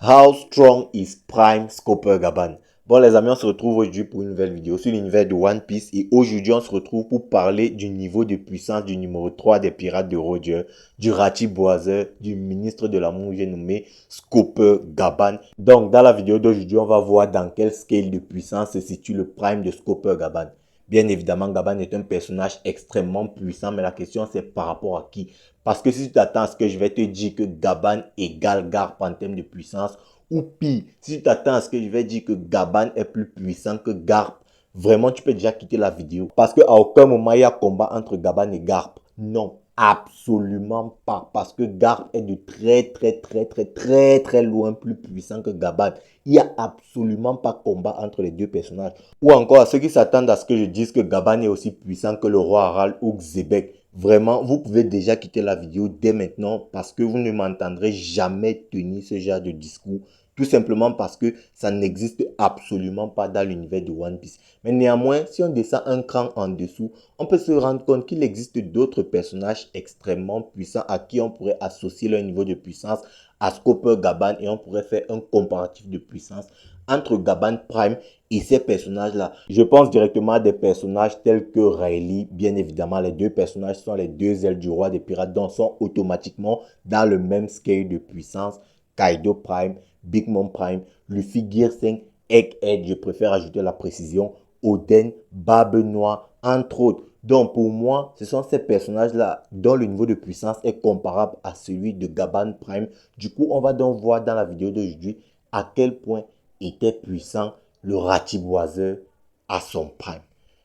How strong is Prime Scopper Gaban? Bon les amis, on se retrouve aujourd'hui pour une nouvelle vidéo sur l'univers de One Piece et aujourd'hui on se retrouve pour parler du niveau de puissance du numéro 3 des pirates de Roger, du Ratiboiseur, du ministre de l'amour j'ai nommé Scopper Gaban. Donc dans la vidéo d'aujourd'hui, on va voir dans quel scale de puissance se situe le Prime de Scopper Gaban. Bien évidemment, Gaban est un personnage extrêmement puissant, mais la question c'est par rapport à qui? Parce que si tu t'attends à ce que je vais te dire que Gaban égale Garp en termes de puissance, ou pire, si tu t'attends à ce que je vais dire que Gaban est plus puissant que Garp, vraiment tu peux déjà quitter la vidéo. Parce qu'à aucun moment il y a combat entre Gaban et Garp. Non, absolument pas. Parce que Garp est de très loin plus puissant que Gaban. Il n'y a absolument pas combat entre les deux personnages. Ou encore à ceux qui s'attendent à ce que je dise que Gaban est aussi puissant que le roi Harald ou Xebec. Vraiment, vous pouvez déjà quitter la vidéo dès maintenant parce que vous ne m'entendrez jamais tenir ce genre de discours. Tout simplement parce que ça n'existe absolument pas dans l'univers de One Piece. Mais néanmoins, si on descend un cran en dessous, on peut se rendre compte qu'il existe d'autres personnages extrêmement puissants à qui on pourrait associer leur niveau de puissance à Scopper Gaban et on pourrait faire un comparatif de puissance entre Gaban Prime et ces personnages-là. Je pense directement à des personnages tels que Rayleigh. Bien évidemment, les deux personnages sont les deux ailes du roi des pirates, donc sont automatiquement dans le même scale de puissance. Kaido Prime, Big Mom Prime, Luffy Gear 5, Egghead, je préfère ajouter la précision, Oden, Barbe Noire, entre autres. Donc pour moi, ce sont ces personnages-là dont le niveau de puissance est comparable à celui de Gaban Prime. Du coup, on va donc voir dans la vidéo d'aujourd'hui à quel point était puissant le Ratiboiseur à son prime.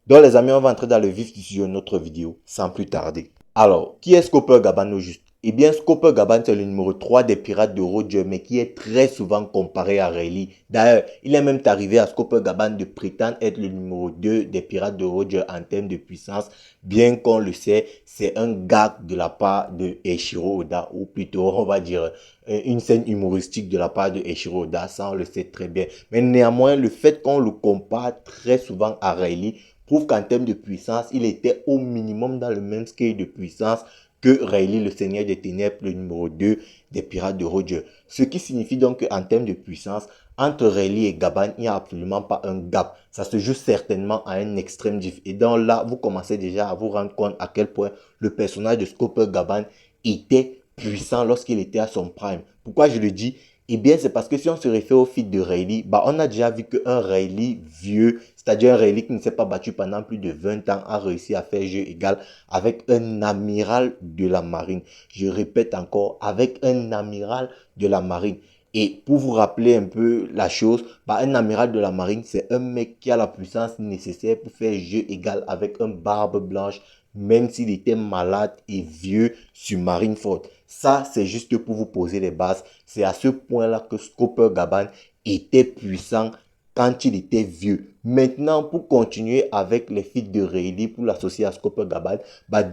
Donc les amis, on va entrer dans le vif du sujet de notre vidéo sans plus tarder. Alors, qui est Scopper Gaban au juste? Eh bien, Scopper Gaban, c'est le numéro 3 des pirates de Roger, mais qui est très souvent comparé à Rayleigh. D'ailleurs, il est même arrivé à Scopper Gaban de prétendre être le numéro 2 des pirates de Roger en termes de puissance. Bien qu'on le sait, c'est un gag de la part de Eiichiro Oda, ou plutôt, on va dire, une scène humoristique de la part de Eiichiro Oda, ça on le sait très bien. Mais néanmoins, le fait qu'on le compare très souvent à Rayleigh prouve qu'en termes de puissance, il était au minimum dans le même scale de puissance que Rayleigh, le Seigneur des Ténèbres, le numéro 2 des pirates de Roger. Ce qui signifie donc qu'en termes de puissance, entre Rayleigh et Gaban, il n'y a absolument pas un gap. Ça se joue certainement à un extrême diff. Et donc là, vous commencez déjà à vous rendre compte à quel point le personnage de Scopper Gaban était puissant lorsqu'il était à son prime. Pourquoi je le dis? Eh bien, c'est parce que si on se réfère au feat de Rayleigh, on a déjà vu qu'un Rayleigh vieux, c'est-à-dire un Rayleigh qui ne s'est pas battu pendant plus de 20 ans, a réussi à faire jeu égal avec un amiral de la marine. Je répète encore, avec un amiral de la marine. Et pour vous rappeler un peu la chose, un amiral de la marine, c'est un mec qui a la puissance nécessaire pour faire jeu égal avec un barbe blanche, même s'il était malade et vieux sur Marineford. Ça, c'est juste pour vous poser les bases. C'est à ce point-là que Scopper Gaban était puissant quand il était vieux. Maintenant, pour continuer avec les feats de Rayleigh, pour l'associer à Scopper Gaban,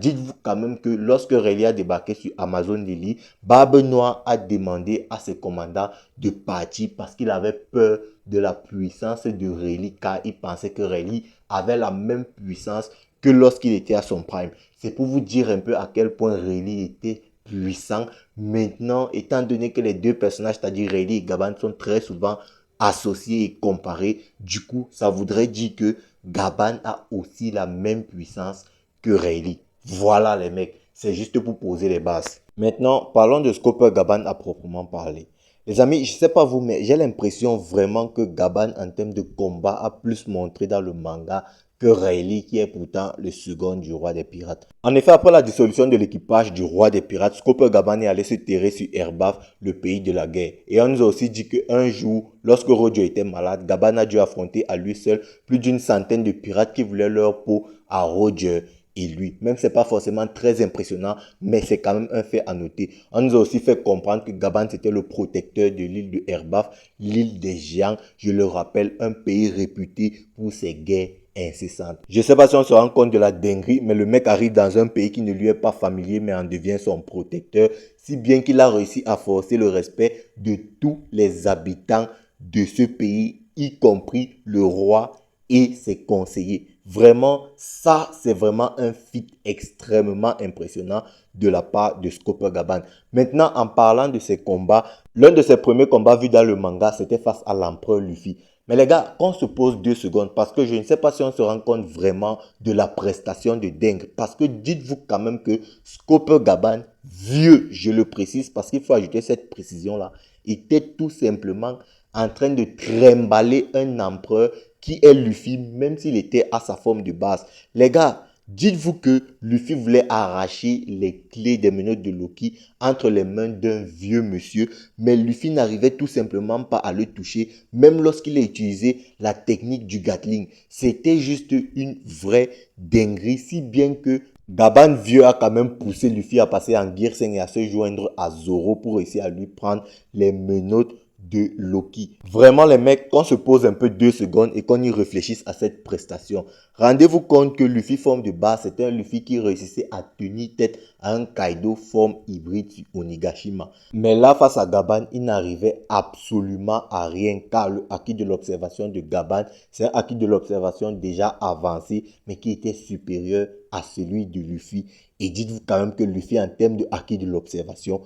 dites-vous quand même que lorsque Rayleigh a débarqué sur Amazon Lily, Barbe Noire a demandé à ses commandants de partir parce qu'il avait peur de la puissance de Rayleigh, car il pensait que Rayleigh avait la même puissance que lorsqu'il était à son prime. C'est pour vous dire un peu à quel point Rayleigh était puissant. Maintenant, étant donné que les deux personnages, c'est-à-dire Rayleigh et Gaban, sont très souvent associés et comparés, du coup, ça voudrait dire que Gaban a aussi la même puissance que Rayleigh. Voilà les mecs, c'est juste pour poser les bases. Maintenant, parlons de Scopper Gaban à proprement parler. Les amis, je sais pas vous, mais j'ai l'impression vraiment que Gaban, en termes de combat, a plus montré dans le manga que Rayleigh, qui est pourtant le second du roi des pirates. En effet, après la dissolution de l'équipage du roi des pirates, Scopper Gaban est allé se terrer sur Erbaf, le pays de la guerre. Et on nous a aussi dit qu'un jour, lorsque Roger était malade, Gaban a dû affronter à lui seul plus d'une centaine de pirates qui voulaient leur peau à Roger et lui. Même c'est pas forcément très impressionnant, mais c'est quand même un fait à noter. On nous a aussi fait comprendre que Gaban c'était le protecteur de l'île de Erbaf, l'île des géants. Je le rappelle, un pays réputé pour ses guerres incessantes. Je sais pas si on se rend compte de la dinguerie, mais le mec arrive dans un pays qui ne lui est pas familier, mais en devient son protecteur, si bien qu'il a réussi à forcer le respect de tous les habitants de ce pays, y compris le roi et ses conseillers. Vraiment, ça, c'est vraiment un feat extrêmement impressionnant de la part de Scoper Gaban. Maintenant, en parlant de ses combats, l'un de ses premiers combats vus dans le manga, c'était face à l'empereur Luffy. Mais les gars, qu'on se pose 2 secondes parce que je ne sais pas si on se rend compte vraiment de la prestation de dingue. Parce que dites-vous quand même que Scoper Gaban, vieux, je le précise parce qu'il faut ajouter cette précision-là, était tout simplement en train de trimballer un empereur qui est Luffy, même s'il était à sa forme de base. Les gars, dites-vous que Luffy voulait arracher les clés des menottes de Loki entre les mains d'un vieux monsieur, mais Luffy n'arrivait tout simplement pas à le toucher, même lorsqu'il a utilisé la technique du Gatling. C'était juste une vraie dinguerie, si bien que Gaban Vieux a quand même poussé Luffy à passer en Gear 5 et à se joindre à Zoro pour essayer à lui prendre les menottes de Loki. Vraiment les mecs, qu'on se pose un peu 2 secondes et qu'on y réfléchisse à cette prestation. Rendez-vous compte que Luffy forme de base, c'était un Luffy qui réussissait à tenir tête à un Kaido forme hybride sur Onigashima. Mais là, face à Gaban, il n'arrivait absolument à rien car le acquis de l'observation de Gaban, c'est un acquis de l'observation déjà avancé mais qui était supérieur à celui de Luffy. Et dites-vous quand même que Luffy en termes de acquis de l'observation,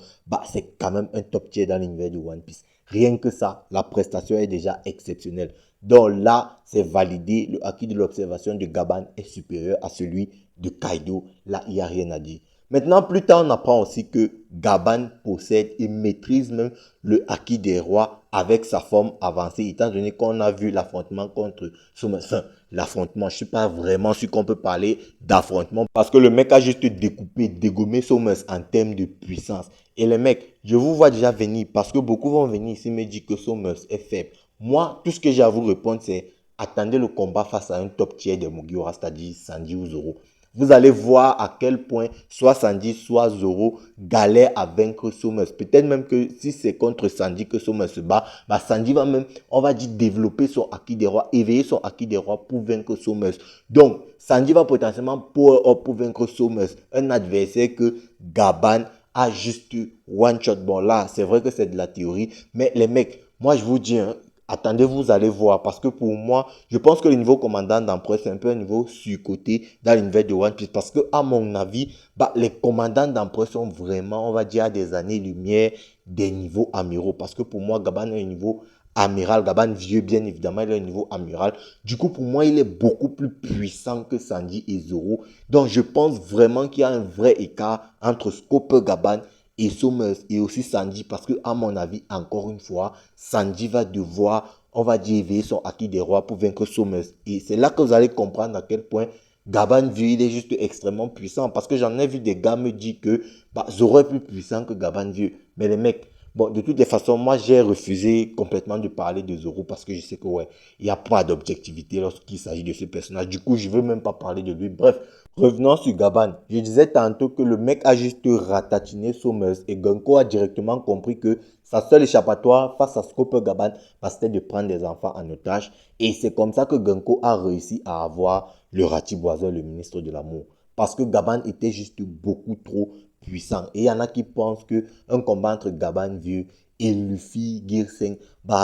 c'est quand même un top tier dans l'univers de One Piece. Rien que ça, la prestation est déjà exceptionnelle. Donc là, c'est validé. Le acquis de l'observation de Gaban est supérieur à celui de Kaido. Là, il n'y a rien à dire. Maintenant, plus tard, on apprend aussi que Gaban possède et maîtrise même le acquis des rois avec sa forme avancée, étant donné qu'on a vu l'affrontement contre Somers. Enfin, l'affrontement, je ne suis pas vraiment sûr qu'on peut parler d'affrontement parce que le mec a juste découpé, dégommé Somers en termes de puissance. Et les mecs, je vous vois déjà venir parce que beaucoup vont venir ici me dire que Somers est faible. Moi, tout ce que j'ai à vous répondre, c'est attendez le combat face à un top tier de Mugiwara, c'est-à-dire Sanji ou Zoro. Vous allez voir à quel point soit Sanji, soit Zoro galèrent à vaincre Somers. Peut-être même que si c'est contre Sanji que Somers se bat, Sanji va même, on va dire, développer son acquis des rois, éveiller son acquis des rois pour vaincre Somers. Donc, Sanji va potentiellement pour vaincre Somers, un adversaire que Gaban a juste one shot. Bon, là, c'est vrai que c'est de la théorie, mais les mecs, moi je vous dis, hein, attendez, vous allez voir. Parce que pour moi, je pense que le niveau commandant d'empereur, c'est un peu un niveau surcoté dans l'univers de One Piece. Parce que, à mon avis, les commandants d'empereur sont vraiment, on va dire, à des années-lumière des niveaux amiraux. Parce que pour moi, Gaban est un niveau amiral. Gaban vieux, bien évidemment, il est un niveau amiral. Du coup, pour moi, il est beaucoup plus puissant que Sanji et Zoro. Donc, je pense vraiment qu'il y a un vrai écart entre Scoper Gaban et Somers et aussi Sanji parce que à mon avis, encore une fois, Sanji va devoir, on va dire, éveiller son acquis des rois pour vaincre Somers. Et c'est là que vous allez comprendre à quel point Gaban vieux, il est juste extrêmement puissant parce que j'en ai vu des gars me dire que Zoro est plus puissant que Gaban vieux. Mais les mecs, bon, de toutes les façons, moi j'ai refusé complètement de parler de Zoro parce que je sais que ouais, il n'y a pas d'objectivité lorsqu'il s'agit de ce personnage. Du coup, je ne veux même pas parler de lui. Bref, revenons sur Gaban. Je disais tantôt que le mec a juste ratatiné Somers et Gunko a directement compris que sa seule échappatoire face à Scoper Gaban, c'était de prendre des enfants en otage. Et c'est comme ça que Gunko a réussi à avoir le ratiboiseur, le ministre de l'amour. Parce que Gaban était juste beaucoup trop puissant. Et il y en a qui pensent que un combat entre Gaban vieux et Luffy Gear 5,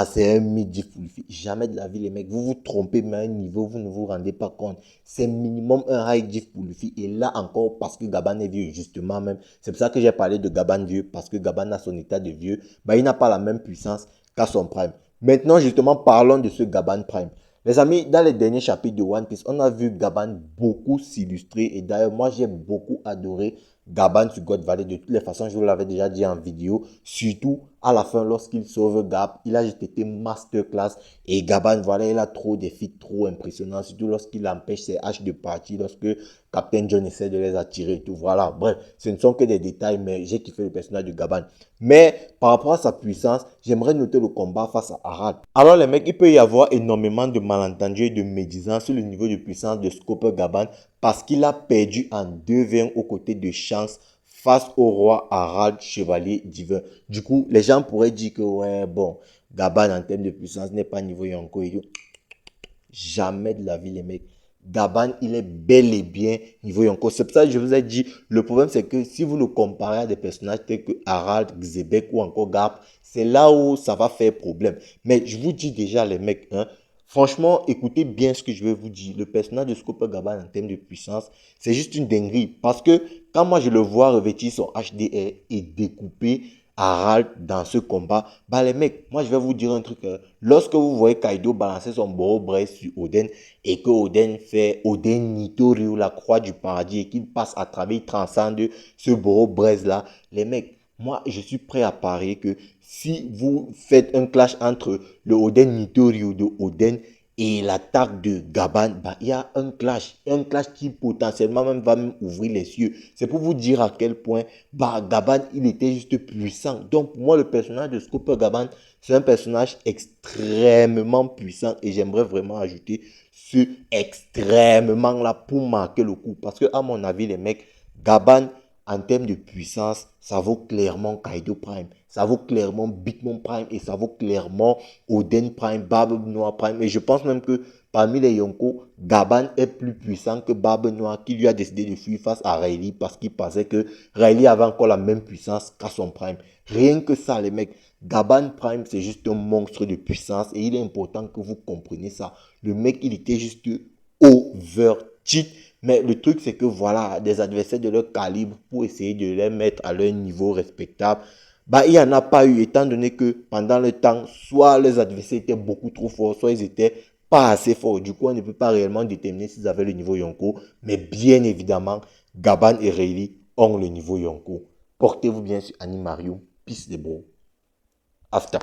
c'est un midi pour Luffy. Jamais de la vie, les mecs. Vous vous trompez, mais à un niveau, vous ne vous rendez pas compte. C'est minimum un high diff pour Luffy. Et là encore, parce que Gaban est vieux, justement même. C'est pour ça que j'ai parlé de Gaban vieux, parce que Gaban a son état de vieux. Il n'a pas la même puissance qu'à son prime. Maintenant, justement, parlons de ce Gaban prime. Les amis, dans les derniers chapitres de One Piece, on a vu Gaban beaucoup s'illustrer. Et d'ailleurs, moi, j'ai beaucoup adoré Gaban sur God Valley. De toutes les façons, je vous l'avais déjà dit en vidéo. Surtout à la fin, lorsqu'il sauve Gap, il a juste été masterclass. Et Gaban, voilà, il a trop des feats trop impressionnants. Surtout lorsqu'il empêche ses haches de partir, lorsque Captain John essaie de les attirer et tout. Voilà, bref, ce ne sont que des détails, mais j'ai kiffé le personnage de Gaban. Mais par rapport à sa puissance, j'aimerais noter le combat face à Arad. Alors les mecs, il peut y avoir énormément de malentendus et de médisance sur le niveau de puissance de Scoper Gaban parce qu'il a perdu en 2v1 aux côtés de Shanks face au roi Harald, chevalier divin. Du coup, les gens pourraient dire que ouais, bon, Gaban en termes de puissance n'est pas niveau Yonko et tout. Jamais de la vie, les mecs. Gaban, il est bel et bien niveau Yonko. C'est pour ça que je vous ai dit, le problème c'est que si vous le comparez à des personnages tels que Harald, Xebec ou encore Garp, c'est là où ça va faire problème. Mais je vous dis déjà, les mecs, hein, Franchement, écoutez bien ce que je vais vous dire. Le personnage de Scoper Gaban en termes de puissance, c'est juste une dinguerie. Parce que quand moi je le vois revêtir son HDR et découper Harald dans ce combat, bah les mecs, moi je vais vous dire un truc. Lorsque vous voyez Kaido balancer son Boro Brace sur Oden et que Oden fait Oden Nitoryu, la croix du paradis, et qu'il passe à travers, il transcende ce Boro Brace là, les mecs, moi je suis prêt à parier que si vous faites un clash entre le Oden Nitoryu de Oden et l'attaque de Gaban, bah, il y a un clash qui potentiellement même va même ouvrir les cieux. C'est pour vous dire à quel point bah, Gaban, il était juste puissant. Donc, pour moi, le personnage de Scooper Gaban, c'est un personnage extrêmement puissant et j'aimerais vraiment ajouter ce extrêmement là pour marquer le coup. Parce que, à mon avis, les mecs, Gaban, en termes de puissance, ça vaut clairement Kaido Prime, ça vaut clairement Big Mom Prime et ça vaut clairement Oden Prime, Barbe Noire Prime. Et je pense même que parmi les Yonko, Gaban est plus puissant que Barbe Noire qui lui a décidé de fuir face à Riley parce qu'il pensait que Riley avait encore la même puissance qu'à son Prime. Rien que ça, les mecs. Gaban Prime, c'est juste un monstre de puissance et il est important que vous compreniez ça. Le mec, il était juste over cheat. Mais le truc, c'est que voilà, des adversaires de leur calibre pour essayer de les mettre à leur niveau respectable, bah, il n'y en a pas eu, étant donné que pendant le temps, soit les adversaires étaient beaucoup trop forts, soit ils étaient pas assez forts. Du coup, on ne peut pas réellement déterminer s'ils avaient le niveau Yonko. Mais bien évidemment, Gaban et Rayleigh ont le niveau Yonko. Portez-vous bien sur Animarium. Peace des bros. After.